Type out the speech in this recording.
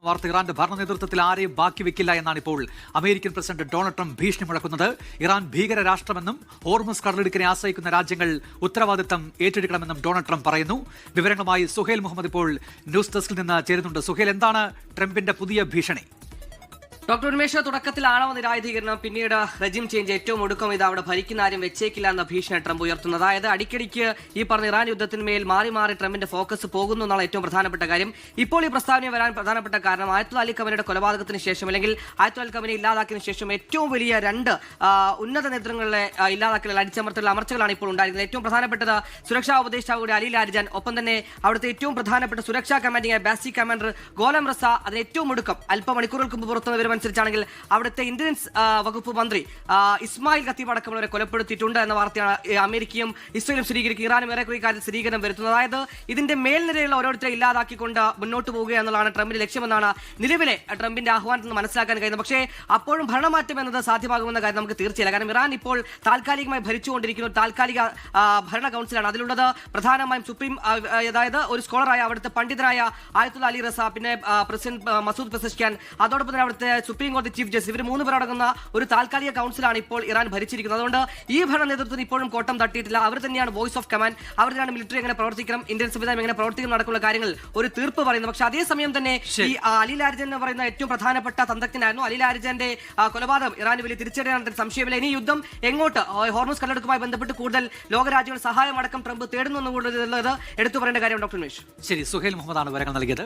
വാർത്ത ഇറാന്റെ ഭരണ നേതൃത്വത്തിൽ ആരെയും ബാക്കി വെക്കില്ല എന്നാണ് ഇപ്പോൾ അമേരിക്കൻ പ്രസിഡന്റ് ഡൊണാൾഡ് ട്രംപ് ഭീഷണി മുഴക്കുന്നത്. ഇറാൻ ഭീകര രാഷ്ട്രമെന്നും ഹോർമുസ് കടലിടുക്കിനെ ആശ്രയിക്കുന്ന രാജ്യങ്ങൾ ഉത്തരവാദിത്തം ഏറ്റെടുക്കണമെന്നും ഡൊണാൾഡ് ട്രംപ് പറയുന്നു. വിവരങ്ങളുമായി സുഹേൽ മുഹമ്മദ് ഇപ്പോൾ ന്യൂസ് ഡെസ്കിൽ നിന്ന് ചേരുന്നുണ്ട്. സുഹേൽ, എന്താണ് ട്രംപിന്റെ പുതിയ ഭീഷണി? ഡോക്ടർ ഉന്മേഷ്, തുടക്കത്തിൽ ആണവ നിരായുധീകരണം, പിന്നീട് റെജിം ചേഞ്ച്, ഏറ്റവും ഒടുക്കം ഇത് അവിടെ ഭരിക്കുന്ന ആരും വെച്ചേക്കില്ല എന്ന ഭീഷണി ട്രംപ് ഉയർത്തുന്നത്. അതായത് അടിക്കടിക്ക് ഈ പറഞ്ഞ ഇറാൻ യുദ്ധത്തിന്മേൽ മാറി മാറി ട്രംപിന്റെ ഫോക്കസ് പോകുന്നു എന്നുള്ള ഏറ്റവും പ്രധാനപ്പെട്ട കാര്യം. ഇപ്പോൾ ഈ പ്രസ്താവന വരാൻ പ്രധാനപ്പെട്ട കാരണം ആയത്തുള്ള അലി ഖമനയുടെ കൊലപാതകത്തിന് ശേഷം, അല്ലെങ്കിൽ ആയത്തുള്ള അലി ഖമനെ ഇല്ലാതാക്കിയതിനു ശേഷം ഏറ്റവും വലിയ രണ്ട് ഉന്നത നേതൃത്വങ്ങളെ ഇല്ലാതാക്കൽ, അടിച്ചമർത്തൽ, അമർച്ചകളാണ് ഇപ്പോൾ ഉണ്ടായിരിക്കുന്നത്. ഏറ്റവും പ്രധാനപ്പെട്ടത് സുരക്ഷാ ഉപദേഷ്ടാവ് അലി ലാരിജാൻ, ഒപ്പം തന്നെ അവിടുത്തെ ഏറ്റവും പ്രധാനപ്പെട്ട സുരക്ഷാ കമാൻഡിംഗ് ബാസി കമാൻഡർ ഗോലം റസ. അതിന് ഏറ്റവും ഒടുക്കം അല്പമണിക്കൂറുകൾക്ക് മുമ്പ് പുറത്തുവന്ന വിവരമനുസരിച്ചാണെങ്കിൽ അവിടുത്തെ ഇന്റലിജൻസ് വകുപ്പ് മന്ത്രി ഇസ്മായിൽ ഖത്തീബ് അടക്കമുള്ളവരെ കൊലപ്പെടുത്തിയിട്ടുണ്ട് എന്ന വാർത്തയാണ് അമേരിക്കയും ഇസ്രയേലും സ്ഥിരീകരിക്കും. ഇറാനും ഏറെക്കുറെ കാര്യത്തിൽ സ്ഥിരീകരണം വരുത്തുന്നത്. അതായത് ഇതിന്റെ മേൽനിരയുള്ള ഓരോരുത്തരെ ഇല്ലാതാക്കിക്കൊണ്ട് മുന്നോട്ട് പോവുക എന്നുള്ളതാണ് ട്രംപിന്റെ ലക്ഷ്യമെന്നാണ് നിലവിലെ ട്രംപിന്റെ ആഹ്വാനത്തിൽ നിന്ന് മനസ്സിലാക്കാൻ കഴിയുന്നത്. പക്ഷേ അപ്പോഴും ഭരണമാറ്റം എന്നത് സാധ്യമാകുമെന്ന കാര്യം നമുക്ക് തീർച്ചയില്ല. കാരണം ഇറാൻ ഇപ്പോൾ താൽക്കാലികമായി ഭരിച്ചുകൊണ്ടിരിക്കുന്ന ഒരു താൽക്കാലിക ഭരണ കൗൺസിലാണ്. അതിലുള്ളത് പ്രധാനമായും സുപ്രീം, അതായത് ഒരു സ്കോളറായ അവിടുത്തെ പണ്ഡിതനായ ആയത്തുള്ള അലി റസ, പിന്നെ പ്രസിഡന്റ് മസൂദ് പെസഷ്കിയാൻ, അതോടൊപ്പം തന്നെ അവിടുത്തെ സുപ്രീം കോടതി ചീഫ് ജസ്റ്റിസ്, ഇവർ 3 പേരടങ്ങുന്ന ഒരു താൽക്കാലിക കൗൺസിലാണ് ഇപ്പോൾ ഇറാൻ ഭരിച്ചിരിക്കുന്നത്. അതുകൊണ്ട് ഈ ഭരണ നേതൃത്വത്തിന് ഇപ്പോഴും കോട്ടം തട്ടിയിട്ടില്ല. അവർ തന്നെയാണ് വോയിസ് ഓഫ് കമാൻഡ്, അവർ തന്നെയാണ് മിലിറ്ററി എങ്ങനെ പ്രവർത്തിക്കണം, ഇന്ത്യൻ സംവിധാനം എങ്ങനെ പ്രവർത്തിക്കണം നടക്കുന്ന കാര്യങ്ങൾ ഒരു തീർപ്പ് പറയുന്നത്. പക്ഷേ അതേസമയം തന്നെ ഈ അലി ലാരിജൻ എന്ന് പറയുന്ന ഏറ്റവും പ്രധാനപ്പെട്ട തന്ത്രജ്ഞനായിരുന്നു. അലി ലാരിജന്റെ കൊലപാതകം ഇറാന് വലിയ തിരിച്ചടിയാണ്, സംശയമില്ല. ഇനി യുദ്ധം എങ്ങോട്ട്, ഹോർമുസ് കടലെടുക്കുമായി ബന്ധപ്പെട്ട് കൂടുതൽ ലോകരാജ്യങ്ങൾ സഹായം അടക്കം ട്രംപ് തേടുന്നു എന്നുള്ളത് എടുത്തു പറയേണ്ട കാര്യം. ഡോക്ടർ ഉമേഷ്. ശരി, സുഹേൽ മുഹമ്മദാണ് വിവരങ്ങൾ നൽകിയത്.